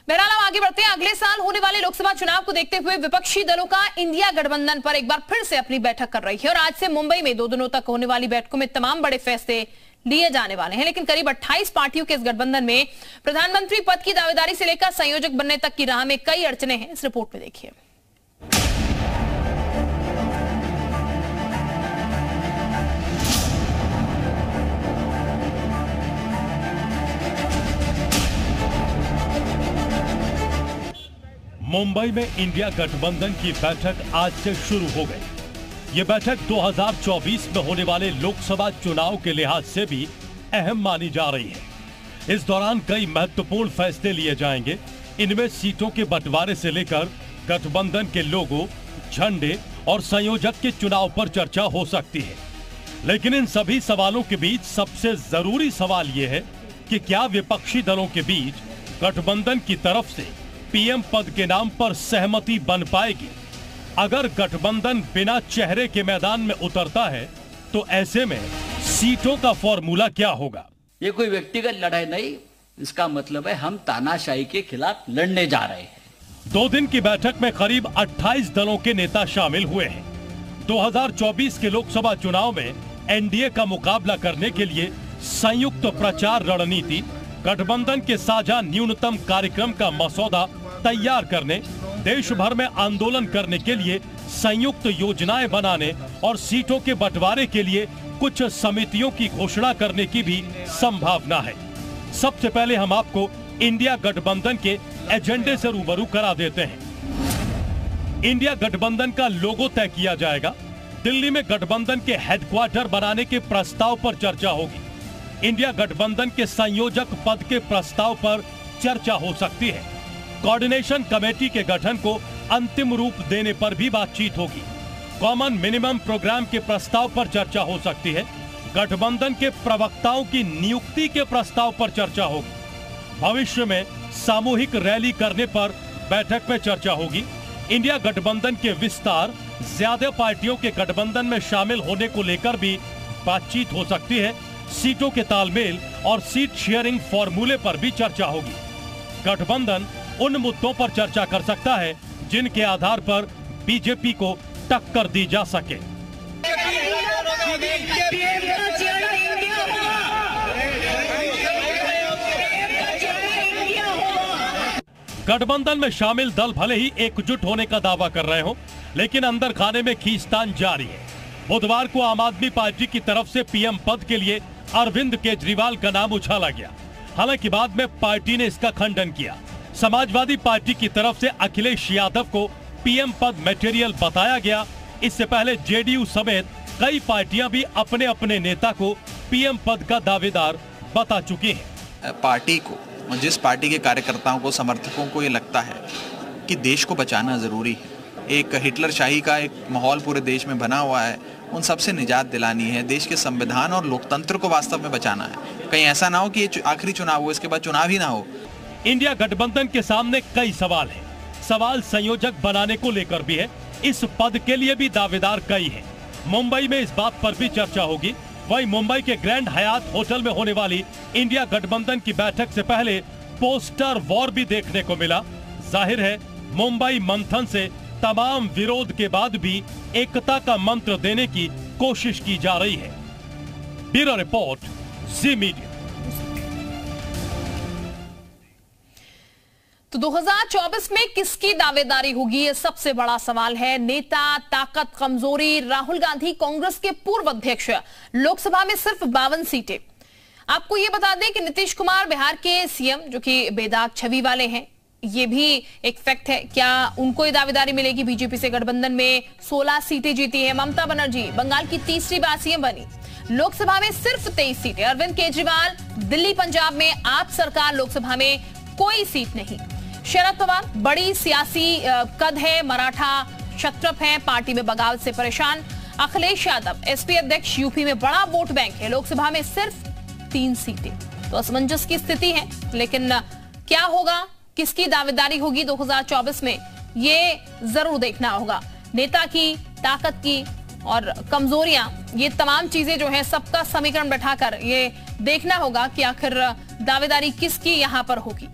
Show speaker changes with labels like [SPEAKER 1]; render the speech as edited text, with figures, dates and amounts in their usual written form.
[SPEAKER 1] बहरहाल हम आगे बढ़ते हैं। अगले साल होने वाले लोकसभा चुनाव को देखते हुए विपक्षी दलों का इंडिया गठबंधन पर एक बार फिर से अपनी बैठक कर रही है और आज से मुंबई में 2 दिनों तक होने वाली बैठकों में तमाम बड़े फैसले लिए जाने वाले हैं। लेकिन करीब 28 पार्टियों के इस गठबंधन में प्रधानमंत्री पद की दावेदारी से लेकर संयोजक बनने तक की राह में कई अड़चने हैं। इस रिपोर्ट में देखिए।
[SPEAKER 2] मुंबई में इंडिया गठबंधन की बैठक आज से शुरू हो गई। ये बैठक 2024 में होने वाले लोकसभा चुनाव के लिहाज से भी अहम मानी जा रही है। इस दौरान कई महत्वपूर्ण फैसले लिए जाएंगे। इनमें सीटों के बंटवारे से लेकर गठबंधन के लोगो, झंडे और संयोजक के चुनाव पर चर्चा हो सकती है। लेकिन इन सभी सवालों के बीच सबसे जरूरी सवाल ये है कि क्या विपक्षी दलों के बीच गठबंधन की तरफ से पीएम पद के नाम पर सहमति बन पाएगी। अगर गठबंधन बिना चेहरे के मैदान में उतरता है तो ऐसे में सीटों का फॉर्मूला क्या होगा?
[SPEAKER 3] ये कोई व्यक्तिगत लड़ाई नहीं, इसका मतलब है हम तानाशाही के खिलाफ लड़ने जा रहे हैं।
[SPEAKER 2] 2 दिन की बैठक में करीब 28 दलों के नेता शामिल हुए हैं। 2024 के लोकसभा चुनाव में एनडीए का मुकाबला करने के लिए संयुक्त प्रचार रणनीति, गठबंधन के साझा न्यूनतम कार्यक्रम का मसौदा तैयार करने, देश भर में आंदोलन करने के लिए संयुक्त योजनाएं बनाने और सीटों के बंटवारे के लिए कुछ समितियों की घोषणा करने की भी संभावना है। सबसे पहले हम आपको इंडिया गठबंधन के एजेंडे से रूबरू करा देते हैं। इंडिया गठबंधन का लोगो तय किया जाएगा। दिल्ली में गठबंधन के हेडक्वार्टर बनाने के प्रस्ताव पर चर्चा होगी। इंडिया गठबंधन के संयोजक पद के प्रस्ताव पर चर्चा हो सकती है। कोऑर्डिनेशन कमेटी के गठन को अंतिम रूप देने पर भी बातचीत होगी। कॉमन मिनिमम प्रोग्राम के प्रस्ताव पर चर्चा हो सकती है। गठबंधन के प्रवक्ताओं की नियुक्ति के प्रस्ताव पर चर्चा होगी। भविष्य में सामूहिक रैली करने पर बैठक में चर्चा होगी। इंडिया गठबंधन के विस्तार, ज्यादा पार्टियों के गठबंधन में शामिल होने को लेकर भी बातचीत हो सकती है। सीटों के तालमेल और सीट शेयरिंग फॉर्मूले पर भी चर्चा होगी। गठबंधन उन मुद्दों पर चर्चा कर सकता है जिनके आधार पर बीजेपी को टक्कर दी जा सके। गठबंधन में शामिल दल भले ही एकजुट होने का दावा कर रहे हो, लेकिन अंदर खाने में खींचतान जारी है। बुधवार को आम आदमी पार्टी की तरफ से पीएम पद के लिए अरविंद केजरीवाल का नाम उछाला गया। हालांकि बाद में पार्टी ने इसका खंडन किया। समाजवादी पार्टी की तरफ से अखिलेश यादव को पीएम पद मटेरियल बताया गया। इससे पहले जेडीयू समेत कई पार्टियां भी अपने अपने नेता को पीएम पद का दावेदार बता चुकी हैं।
[SPEAKER 4] पार्टी को, जिस पार्टी के कार्यकर्ताओं को, समर्थकों को ये लगता है कि देश को बचाना जरूरी है, एक हिटलर शाही का एक माहौल पूरे देश में बना हुआ है, उन सबसे निजात दिलानी है, देश के संविधान और लोकतंत्र को वास्तव में बचाना है। कहीं ऐसा ना हो कि ये आखिरी चुनाव हो, इसके बाद चुनाव ही ना हो।
[SPEAKER 2] इंडिया गठबंधन के सामने कई सवाल हैं। सवाल संयोजक बनाने को लेकर भी है। इस पद के लिए भी दावेदार कई हैं। मुंबई में इस बात पर भी चर्चा होगी। वहीं मुंबई के ग्रैंड हयात होटल में होने वाली इंडिया गठबंधन की बैठक से पहले पोस्टर वॉर भी देखने को मिला। जाहिर है मुंबई मंथन से तमाम विरोध के बाद भी एकता का मंत्र देने की कोशिश की जा रही है। ब्यूरो रिपोर्ट, जी मीडिया।
[SPEAKER 1] तो 2024 में किसकी दावेदारी होगी, ये सबसे बड़ा सवाल है। नेता, ताकत, कमजोरी। राहुल गांधी कांग्रेस के पूर्व अध्यक्ष, लोकसभा में सिर्फ 52 सीटें। आपको ये बता दें कि नीतीश कुमार बिहार के सीएम, जो कि बेदाग छवि वाले हैं, ये भी एक फैक्ट है। क्या उनको ये दावेदारी मिलेगी? बीजेपी से गठबंधन में 16 सीटें जीती है। ममता बनर्जी बंगाल की तीसरी बार सीएम बनी, लोकसभा में सिर्फ 23 सीटें। अरविंद केजरीवाल दिल्ली पंजाब में आप सरकार, लोकसभा में कोई सीट नहीं। शरद पवार बड़ी सियासी कद है, मराठा क्षत्रप है, पार्टी में बगावत से परेशान। अखिलेश यादव एसपी अध्यक्ष, यूपी में बड़ा वोट बैंक है, लोकसभा में सिर्फ 3 सीटें। तो असमंजस की स्थिति है। लेकिन क्या होगा, किसकी दावेदारी होगी 2024 में, ये जरूर देखना होगा। नेता की, ताकत की और कमजोरियां, ये तमाम चीजें जो है सबका समीकरण बैठाकर ये देखना होगा कि आखिर दावेदारी किसकी यहां पर होगी।